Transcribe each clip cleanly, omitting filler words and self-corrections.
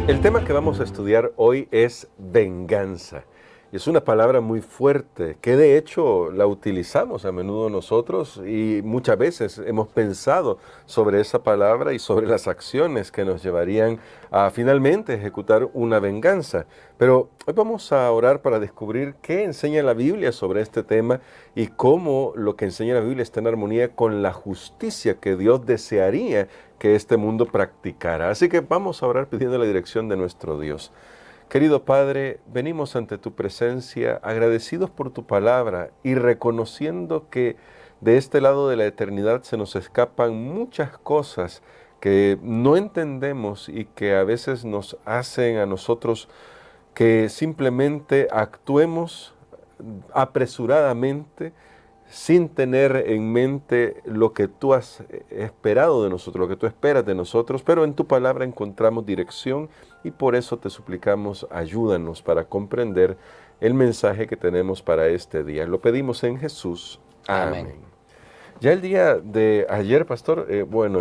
El tema que vamos a estudiar hoy es venganza. Y es una palabra muy fuerte, que de hecho la utilizamos a menudo nosotros y muchas veces hemos pensado sobre esa palabra y sobre las acciones que nos llevarían a finalmente ejecutar una venganza. Pero hoy vamos a orar para descubrir qué enseña la Biblia sobre este tema y cómo lo que enseña la Biblia está en armonía con la justicia que Dios desearía que este mundo practicara. Así que vamos a orar pidiendo la dirección de nuestro Dios. Querido Padre, venimos ante tu presencia agradecidos por tu palabra y reconociendo que de este lado de la eternidad se nos escapan muchas cosas que no entendemos y que a veces nos hacen a nosotros que simplemente actuemos apresuradamente sin tener en mente lo que tú has esperado de nosotros, lo que tú esperas de nosotros, pero en tu palabra encontramos dirección y por eso te suplicamos, ayúdanos para comprender el mensaje que tenemos para este día. Lo pedimos en Jesús. Amén. Ya el día de ayer, pastor,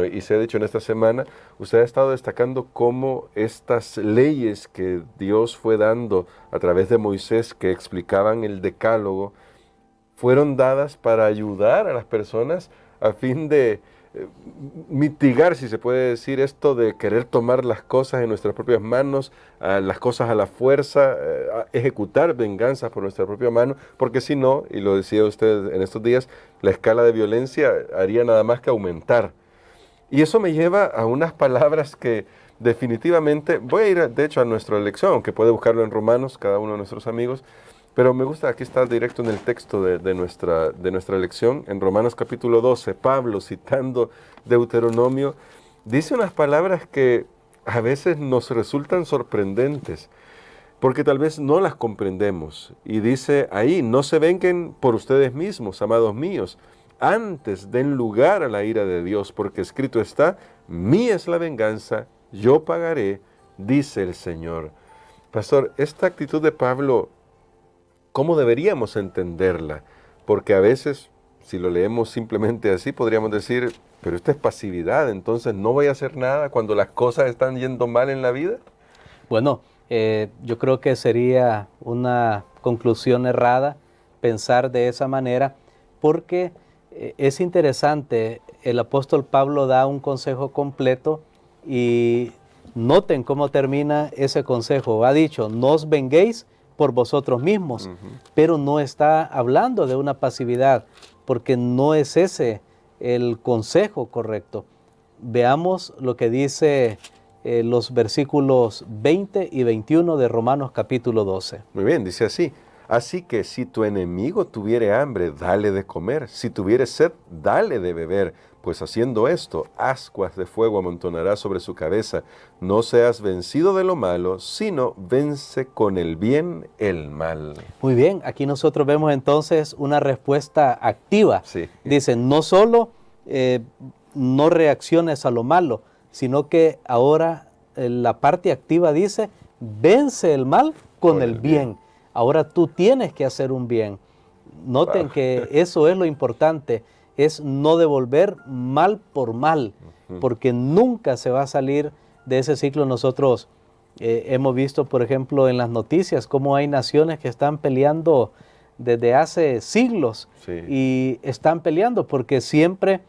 y se ha dicho en esta semana, usted ha estado destacando cómo estas leyes que Dios fue dando a través de Moisés, que explicaban el decálogo, fueron dadas para ayudar a las personas a fin de mitigar, si se puede decir, esto de querer tomar las cosas en nuestras propias manos, las cosas a la fuerza, ejecutar venganzas por nuestra propia mano, porque si no, y lo decía usted en estos días, la escala de violencia haría nada más que aumentar. Y eso me lleva a unas palabras que definitivamente, voy a ir de hecho a nuestra lección, aunque puede buscarlo en Romanos, cada uno de nuestros amigos, pero me gusta, aquí está directo en el texto de nuestra lección, en Romanos capítulo 12, Pablo, citando Deuteronomio, dice unas palabras que a veces nos resultan sorprendentes, porque tal vez no las comprendemos. Y dice ahí, no se vengan por ustedes mismos, amados míos, antes den lugar a la ira de Dios, porque escrito está, mía es la venganza, yo pagaré, dice el Señor. Pastor, esta actitud de Pablo, ¿cómo deberíamos entenderla? Porque a veces, si lo leemos simplemente así, podríamos decir, pero esto es pasividad, entonces no voy a hacer nada cuando las cosas están yendo mal en la vida. Bueno, yo creo que sería una conclusión errada pensar de esa manera, porque es interesante, el apóstol Pablo da un consejo completo y noten cómo termina ese consejo. Ha dicho, no os venguéis por vosotros mismos, pero no está hablando de una pasividad, porque no es ese el consejo correcto. Veamos lo que dice los versículos 20 y 21 de Romanos capítulo 12. Muy bien, dice así, así que si tu enemigo tuviere hambre, dale de comer, si tuviere sed, dale de beber, pues haciendo esto, ascuas de fuego amontonará sobre su cabeza. No seas vencido de lo malo, sino vence con el bien el mal. Muy bien, aquí nosotros vemos entonces una respuesta activa. Sí. Dice, no solo no reacciones a lo malo, sino que ahora la parte activa dice, vence el mal con el bien. Ahora tú tienes que hacer un bien. Noten que eso es lo importante, es no devolver mal por mal, porque nunca se va a salir de ese ciclo. Nosotros hemos visto, por ejemplo, en las noticias, cómo hay naciones que están peleando desde hace siglos, y están peleando porque siempre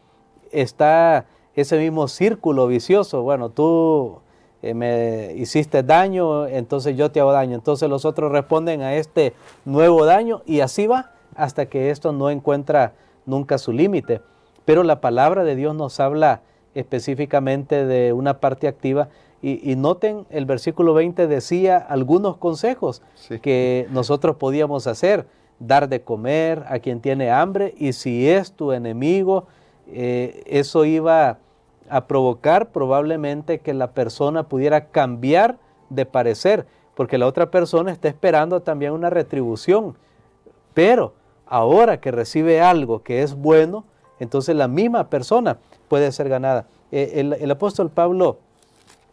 está ese mismo círculo vicioso. Bueno, tú me hiciste daño, entonces yo te hago daño, entonces los otros responden a este nuevo daño, y así va hasta que esto no encuentra nunca su límite. Pero la palabra de Dios nos habla específicamente de una parte activa, y noten, el versículo 20 decía algunos consejos que nosotros podíamos hacer: dar de comer a quien tiene hambre, y si es tu enemigo, eso iba a provocar probablemente que la persona pudiera cambiar de parecer, porque la otra persona está esperando también una retribución, pero ahora que recibe algo que es bueno, entonces la misma persona puede ser ganada. El apóstol Pablo,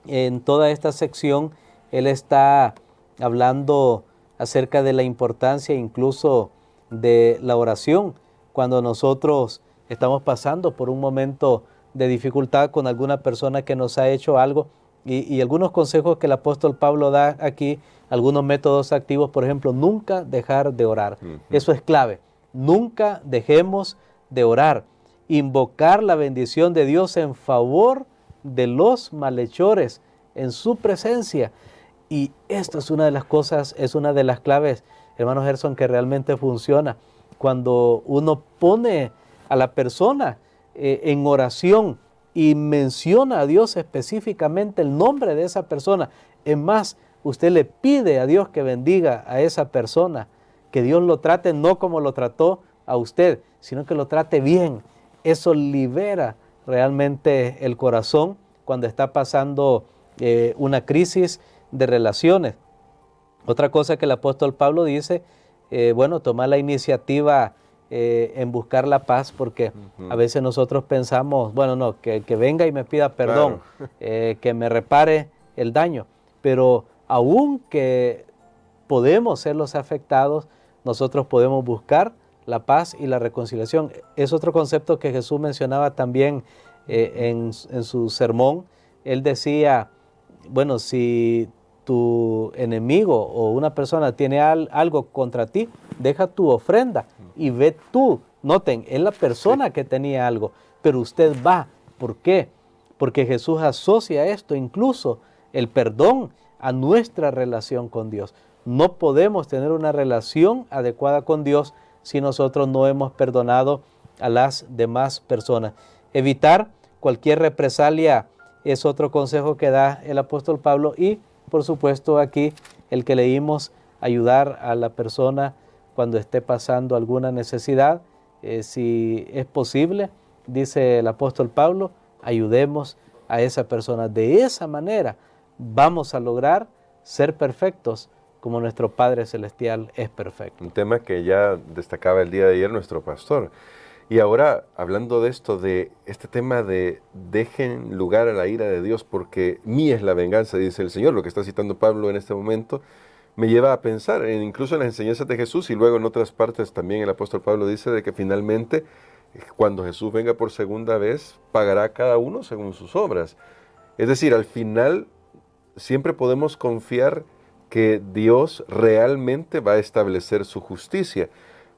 en toda esta sección, él está hablando acerca de la importancia incluso de la oración. Cuando nosotros estamos pasando por un momento de dificultad con alguna persona que nos ha hecho algo. Y algunos consejos que el apóstol Pablo da aquí, algunos métodos activos, por ejemplo, nunca dejar de orar. Eso es clave. Nunca dejemos de orar. Invocar la bendición de Dios en favor de los malhechores, en su presencia. Y esto es una de las cosas, es una de las claves, hermano Gerson, que realmente funciona. Cuando uno pone a la persona en oración y menciona a Dios específicamente el nombre de esa persona. Es más, usted le pide a Dios que bendiga a esa persona, que Dios lo trate no como lo trató a usted, sino que lo trate bien. Eso libera realmente el corazón cuando está pasando una crisis de relaciones. Otra cosa que el apóstol Pablo dice, tomar la iniciativa en buscar la paz, porque a veces nosotros pensamos, que venga y me pida perdón, claro. Que me repare el daño, pero aunque podemos ser los afectados, nosotros podemos buscar la paz y la reconciliación. Es otro concepto que Jesús mencionaba también en su sermón. Él decía, si tu enemigo o una persona tiene algo contra ti, deja tu ofrenda y ve tú. Noten, es la persona que tenía algo, pero usted va. ¿Por qué? Porque Jesús asocia esto, incluso el perdón, a nuestra relación con Dios. No podemos tener una relación adecuada con Dios si nosotros no hemos perdonado a las demás personas. Evitar cualquier represalia es otro consejo que da el apóstol Pablo, y por supuesto aquí el que leímos, ayudar a la persona cuando esté pasando alguna necesidad. Si es posible, dice el apóstol Pablo, ayudemos a esa persona. De esa manera vamos a lograr ser perfectos como nuestro Padre Celestial es perfecto. Un tema que ya destacaba el día de ayer nuestro pastor. Y ahora, hablando de esto, de este tema de dejen lugar a la ira de Dios, porque mía es la venganza, dice el Señor. Lo que está citando Pablo en este momento me lleva a pensar, incluso en las enseñanzas de Jesús, y luego en otras partes también el apóstol Pablo dice de que finalmente, cuando Jesús venga por segunda vez, pagará a cada uno según sus obras. Es decir, al final siempre podemos confiar que Dios realmente va a establecer su justicia.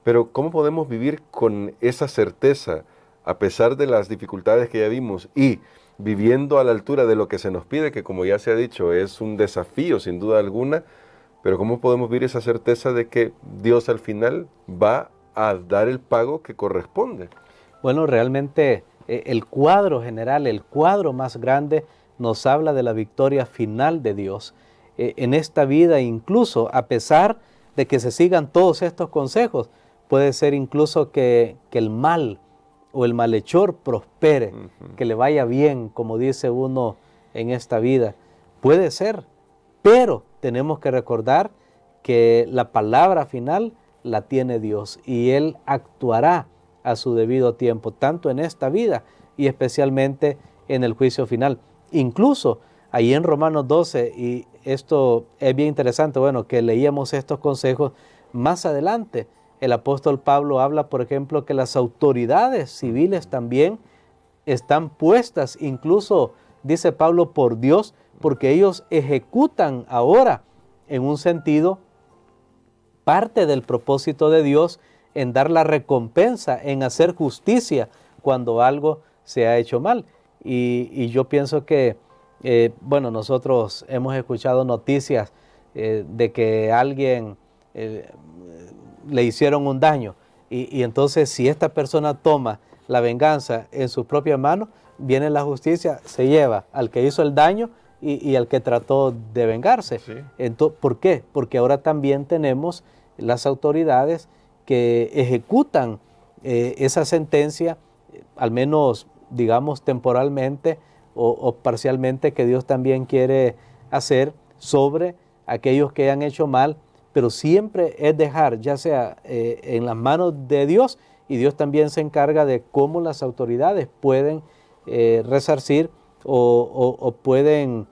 Pero ¿cómo podemos vivir con esa certeza, a pesar de las dificultades que ya vimos, y viviendo a la altura de lo que se nos pide, que como ya se ha dicho, es un desafío sin duda alguna, pero cómo podemos vivir esa certeza de que Dios al final va a dar el pago que corresponde? Bueno, realmente el cuadro general, el cuadro más grande, nos habla de la victoria final de Dios. En esta vida, incluso a pesar de que se sigan todos estos consejos, puede ser incluso que el mal o el malhechor prospere, que le vaya bien, como dice uno en esta vida. Puede ser, pero tenemos que recordar que la palabra final la tiene Dios y Él actuará a su debido tiempo, tanto en esta vida y especialmente en el juicio final. Incluso ahí en Romanos 12, y esto es bien interesante, que leíamos estos consejos más adelante. El apóstol Pablo habla, por ejemplo, que las autoridades civiles también están puestas, incluso, dice Pablo, por Dios, porque ellos ejecutan ahora, en un sentido, parte del propósito de Dios en dar la recompensa, en hacer justicia cuando algo se ha hecho mal. Y yo pienso que, nosotros hemos escuchado noticias de que alguien le hicieron un daño, y entonces si esta persona toma la venganza en sus propias manos, viene la justicia, se lleva al que hizo el daño y al que trató de vengarse. Sí. Entonces, ¿por qué? Porque ahora también tenemos las autoridades que ejecutan esa sentencia, al menos digamos temporalmente o parcialmente, que Dios también quiere hacer sobre aquellos que han hecho mal, pero siempre es dejar, ya sea en las manos de Dios, y Dios también se encarga de cómo las autoridades pueden resarcir o pueden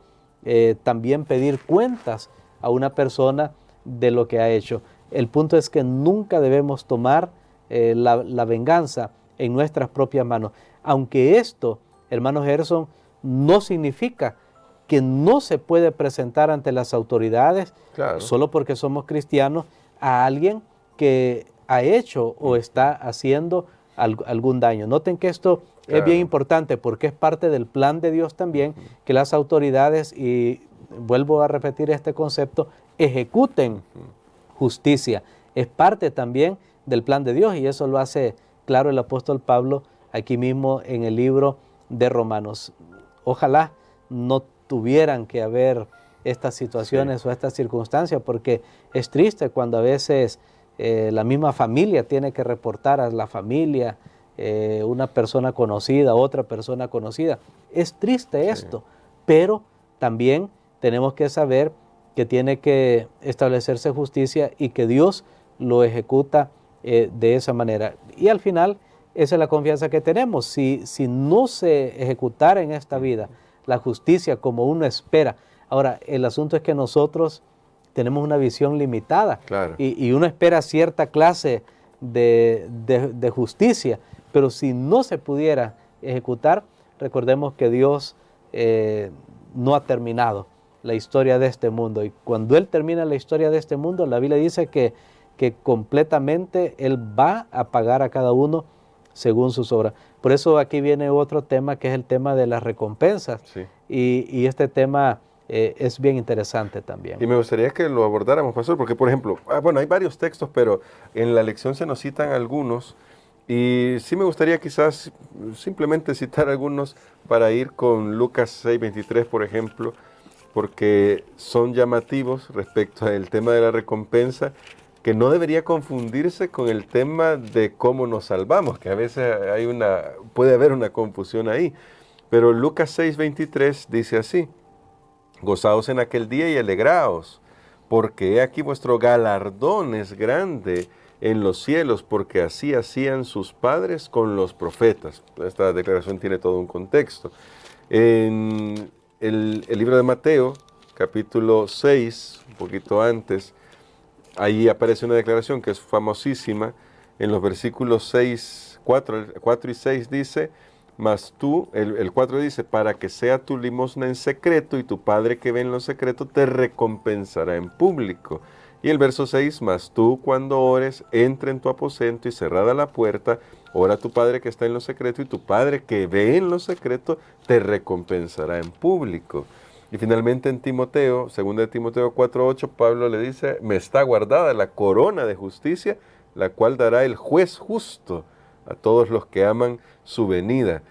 también pedir cuentas a una persona de lo que ha hecho. El punto es que nunca debemos tomar la venganza en nuestras propias manos, aunque esto, hermano Gerson, no significa que no se puede presentar ante las autoridades, Claro. solo porque somos cristianos, a alguien que ha hecho o está haciendo algún daño. Noten que esto es bien importante porque es parte del plan de Dios también, que las autoridades, y vuelvo a repetir este concepto, ejecuten justicia. Es parte también del plan de Dios, y eso lo hace claro el apóstol Pablo aquí mismo en el libro de Romanos. Ojalá no tuvieran que haber estas situaciones o estas circunstancias, porque es triste cuando a veces la misma familia tiene que reportar a la familia, una persona conocida, otra persona conocida. Es triste esto, pero también tenemos que saber que tiene que establecerse justicia y que Dios lo ejecuta de esa manera. Y al final, esa es la confianza que tenemos. Si no se ejecutara en esta vida la justicia como uno espera. Ahora, el asunto es que nosotros tenemos una visión limitada, Claro. y uno espera cierta clase de justicia, pero si no se pudiera ejecutar, recordemos que Dios no ha terminado la historia de este mundo, y cuando Él termina la historia de este mundo, la Biblia dice que completamente Él va a pagar a cada uno según sus obras. Por eso aquí viene otro tema, que es el tema de las recompensas, Sí. y este tema es bien interesante también. Y me gustaría que lo abordáramos, pastor, porque por ejemplo, bueno, hay varios textos, pero en la lección se nos citan algunos, y sí me gustaría quizás simplemente citar algunos para ir con Lucas 6:23, por ejemplo, porque son llamativos respecto al tema de la recompensa, que no debería confundirse con el tema de cómo nos salvamos, que a veces puede haber una confusión ahí. Pero Lucas 6:23 dice así: gozaos en aquel día y alegraos, porque he aquí vuestro galardón es grande en los cielos, porque así hacían sus padres con los profetas. Esta declaración tiene todo un contexto. En el libro de Mateo, capítulo 6, un poquito antes, ahí aparece una declaración que es famosísima. En los versículos 4 y 6 dice: mas tú, el 4 dice, para que sea tu limosna en secreto, y tu Padre que ve en lo secreto te recompensará en público. Y el verso 6, mas tú cuando ores, entra en tu aposento y cerrada la puerta, ora a tu Padre que está en lo secreto, y tu Padre que ve en lo secreto te recompensará en público. Y finalmente en Timoteo, 2 de Timoteo 4:8, Pablo le dice: me está guardada la corona de justicia, la cual dará el juez justo a todos los que aman su venida.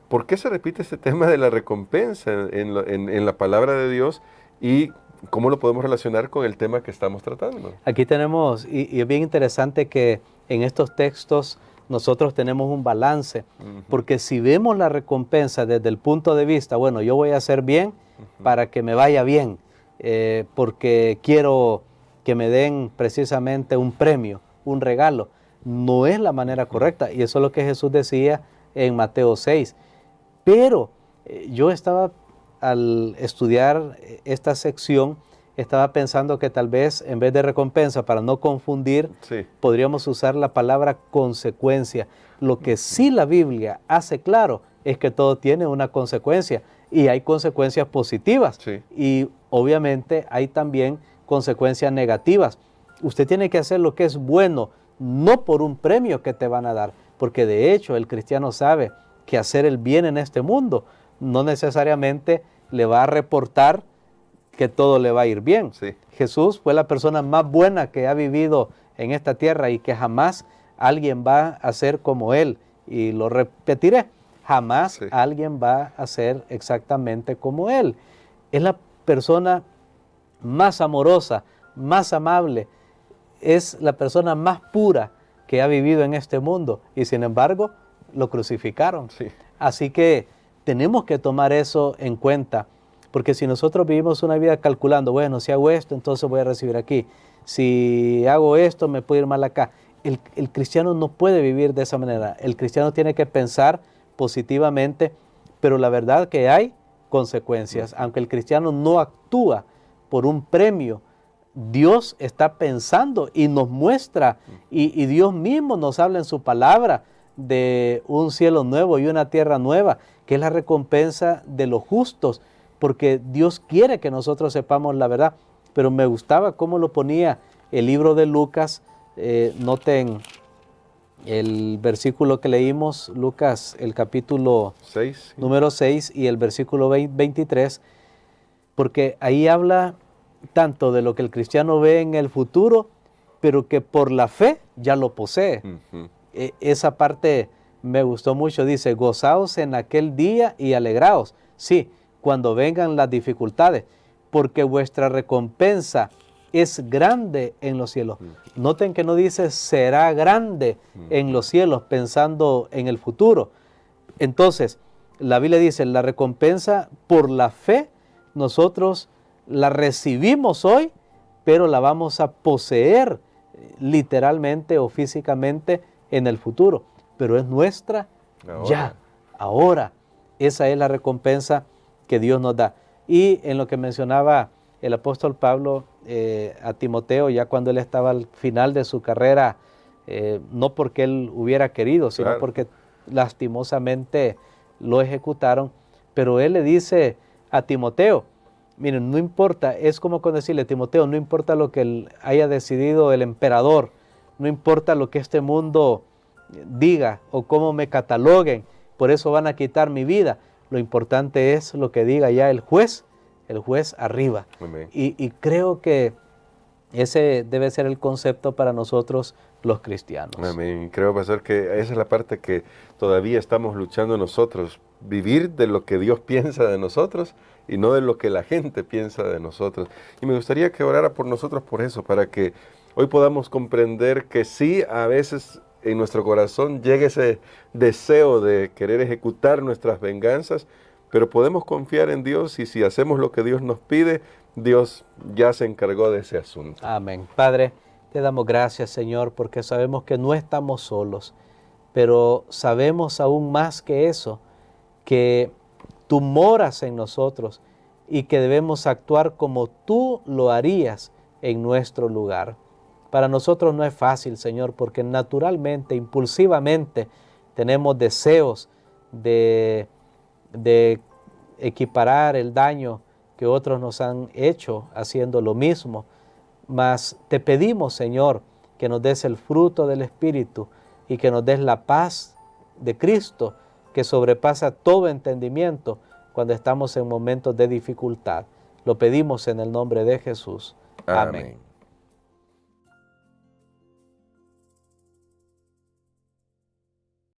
¿Por qué se repite este tema de la recompensa en la palabra de Dios, y cómo lo podemos relacionar con el tema que estamos tratando? Aquí tenemos, y es bien interesante que en estos textos nosotros tenemos un balance, porque si vemos la recompensa desde el punto de vista, bueno, yo voy a hacer bien para que me vaya bien, porque quiero que me den precisamente un premio, un regalo, no es la manera correcta, y eso es lo que Jesús decía en Mateo 6. Pero yo estaba, al estudiar esta sección, estaba pensando que tal vez en vez de recompensa, para no confundir, podríamos usar la palabra consecuencia. Lo que sí la Biblia hace claro es que todo tiene una consecuencia, y hay consecuencias positivas, y obviamente hay también consecuencias negativas. Usted tiene que hacer lo que es bueno, no por un premio que te van a dar, porque de hecho el cristiano sabe que hacer el bien en este mundo no necesariamente le va a reportar que todo le va a ir bien. Jesús fue la persona más buena que ha vivido en esta tierra, y que jamás alguien va a ser como Él. Y lo repetiré, jamás alguien va a ser exactamente como Él. Es la persona más amorosa, más amable, es la persona más pura que ha vivido en este mundo, y sin embargo lo crucificaron. Así que tenemos que tomar eso en cuenta, porque si nosotros vivimos una vida calculando, bueno, si hago esto, entonces voy a recibir aquí, si hago esto, me puede ir mal acá. El cristiano no puede vivir de esa manera. El cristiano tiene que pensar positivamente, pero la verdad que hay consecuencias. Aunque el cristiano no actúa por un premio, Dios está pensando y nos muestra, y Dios mismo nos habla en su palabra de un cielo nuevo y una tierra nueva, que es la recompensa de los justos, porque Dios quiere que nosotros sepamos la verdad. Pero me gustaba cómo lo ponía el libro de Lucas. Noten el versículo que leímos, Lucas, el capítulo 6. número 6 y el versículo 23, porque ahí habla tanto de lo que el cristiano ve en el futuro, pero que por la fe ya lo posee. Esa parte me gustó mucho. Dice, gozaos en aquel día y alegraos. Sí, cuando vengan las dificultades, porque vuestra recompensa es grande en los cielos. Noten que no dice será grande en los cielos, pensando en el futuro. Entonces, la Biblia dice, la recompensa por la fe, nosotros la recibimos hoy, pero la vamos a poseer literalmente o físicamente en el futuro. Pero es nuestra ya, ahora. Esa es la recompensa que Dios nos da. Y en lo que mencionaba el apóstol Pablo a Timoteo, ya cuando él estaba al final de su carrera, no porque él hubiera querido, sino porque lastimosamente lo ejecutaron, pero él le dice a Timoteo, miren, no importa, es como con decirle, Timoteo, no importa lo que haya decidido el emperador, no importa lo que este mundo diga o cómo me cataloguen, por eso van a quitar mi vida. Lo importante es lo que diga ya el juez arriba. Y creo que ese debe ser el concepto para nosotros los cristianos. Amén. Creo, pastor, que esa es la parte que todavía estamos luchando nosotros, vivir de lo que Dios piensa de nosotros y no de lo que la gente piensa de nosotros. Y me gustaría que orara por nosotros por eso, para que hoy podamos comprender que sí, a veces en nuestro corazón llega ese deseo de querer ejecutar nuestras venganzas, pero podemos confiar en Dios y si hacemos lo que Dios nos pide, Dios ya se encargó de ese asunto. Amén. Padre, te damos gracias, Señor, porque sabemos que no estamos solos, pero sabemos aún más que eso, que tú moras en nosotros y que debemos actuar como tú lo harías en nuestro lugar. Para nosotros no es fácil, Señor, porque naturalmente, impulsivamente, tenemos deseos de equiparar el daño que otros nos han hecho haciendo lo mismo. Mas te pedimos, Señor, que nos des el fruto del Espíritu y que nos des la paz de Cristo que sobrepasa todo entendimiento cuando estamos en momentos de dificultad. Lo pedimos en el nombre de Jesús. Amén.